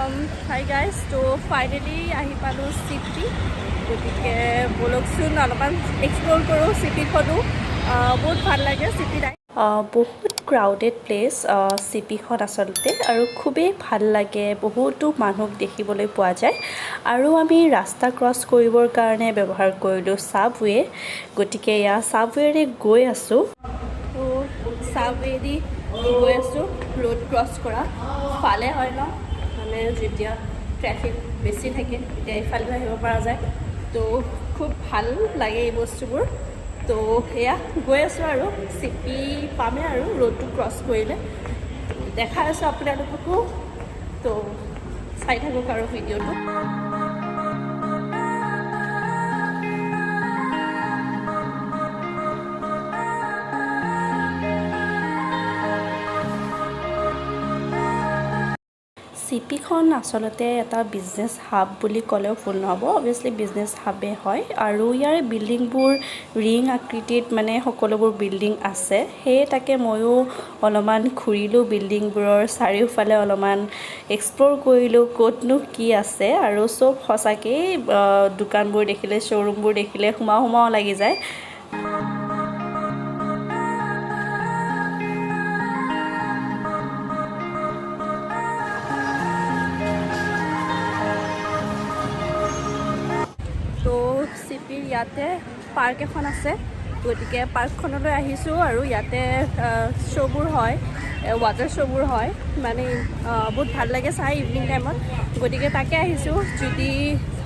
Hi guys, so finally আহি পালোঁ city গতিকে বলকচোন অলপমান এক্সপ্ল'ৰ কৰোঁ চিটিখনো বহুত ভাল লাগে চিটি বহুত ক্ৰাউডেড প্লেচ চিপিখন আচলতে আৰু খুবেই ভাল লাগে বহুতো মানুহ দেখিবলৈ পোৱা যায় আৰু আমি ৰাস্তা ক্ৰছ কৰিবৰ কাৰণে ব্যৱহাৰ কৰিলোঁ ছাবৱে গতিকে এয়া ছাবৱেৰে গৈ আছোঁ ছাবৱেদি গৈ আছোঁ ৰোড ক্ৰছ কৰা ফালে হয় ন মানে যেতিয়া ট্ৰেফিক বেছি থাকে তেতিয়া এইফালে আহিব পৰা যায় তো খুব ভাল লাগে এই বস্তুবোৰ তো সেয়া গৈ আছোঁ আৰু চিপি পামেই আৰু ৰোডটো ক্ৰছ কৰিলে দেখাই আছোঁ আপোনালোককো তো চাই থাকক আৰু ভিডিঅ'টো চিপিখন আচলতে এটা বিজনেছ হাব বুলি ক'লেও ভুল নহ'ব অভিয়াছলি বিজনেছ হাবে হয় আৰু ইয়াৰ বিল্ডিংবোৰ ৰিং আকৃতিত মানে সকলোবোৰ বিল্ডিং আছে সেয়ে তাকে ময়ো অলপমান ঘূৰিলোঁ বিল্ডিংবোৰৰ চাৰিওফালে অলপমান এক্সপ্ল'ৰ কৰিলোঁ ক'তনো কি আছে আৰু চব সঁচাকেই দোকানবোৰ দেখিলে শ্ব'ৰুমবোৰ দেখিলে সোমাও লাগি যায় তো চিপিৰ ইয়াতে পাৰ্ক এখন আছে গতিকে পাৰ্কখনলৈ আহিছোঁ আৰু ইয়াতে শ্ব'বোৰ হয় ৱাটাৰ শ্ব'বোৰ হয় মানে বহুত ভাল লাগে চাই ইভিনিং টাইমত গতিকে তাকে আহিছোঁ যদি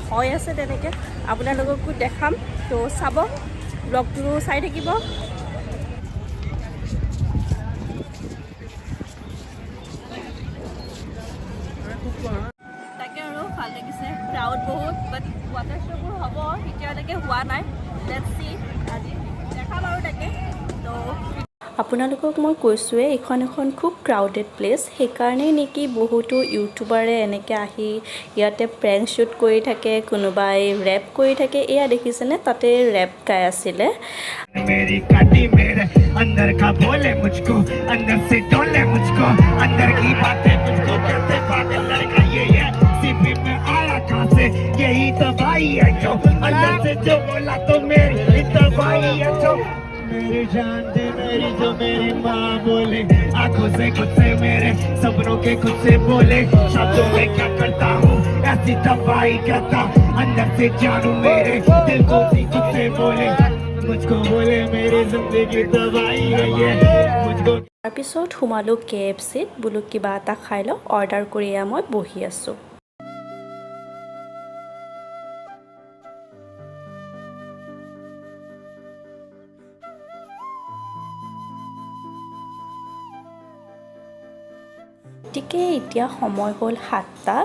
হয় আছে তেনেকৈ আপোনালোককো দেখাম তো চাব ব্লগটো চাই থাকিব তাকে আৰু ভাল লাগিছে ক্ৰাউড বহুত বাট ৱাটাৰ শ্ব'বোৰ হ'ব এতিয়ালৈকে হোৱা নাই লেটছ চি আজি দেখাম আৰু তাকে তো আপোনালোকক মই কৈছোঁৱে এইখন এখন খুব ক্ৰাউডেড প্লেচ সেইকাৰণেই নেকি বহুতো ইউটিউবাৰে এনেকৈ আহি ইয়াতে প্ৰেংক শ্বুট কৰি থাকে কোনোবাই ৰেপ কৰি থাকে এয়া দেখিছেনে তাতে ৰেপ গাই আছিলে मेरी काटी मेरे अंदर का बोले मुझको अंदर से डोले मुझको अंदर की बातें मुझको करते पागल लड़का ये सीपी में आया कहाँ से यही दवाई है जो अंदर से जो बोला तो मेरी दवाई है जो मेरी जान दे मेरी जो मेरी माँ बोले आंखों से खुद से मेरे सपनों के खुद से बोले शब्दों में क्या करता हूँ ऐसी दवाई करता अंदर से जानू मेरे दिल को भी खुद से बोले मुझको बोले मेरी जिंदगी दवाई है ये मुझको তাৰপিছত সোমালোঁ KFCত বোলো কিবা এটা খাই লওঁ অৰ্ডাৰ কৰি মই বহি আছোঁ গতিকে এতিয়া সময় হ'ল 7টা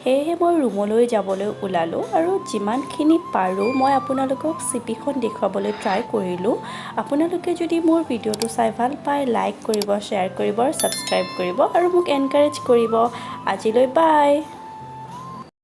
সেয়েহে মই ৰুমলৈ যাবলৈ ওলালোঁ আৰু যিমানখিনি পাৰোঁ মই আপোনালোকক চিপিখন দেখুৱাবলৈ ট্ৰাই কৰিলোঁ আপোনালোকে যদি মোৰ ভিডিঅ'টো চাই ভাল পায় লাইক কৰিব শ্বেয়াৰ কৰিব ছাবস্ক্ৰাইব কৰিব আৰু মোক এনকাৰেজ কৰিব আজিলৈ বাই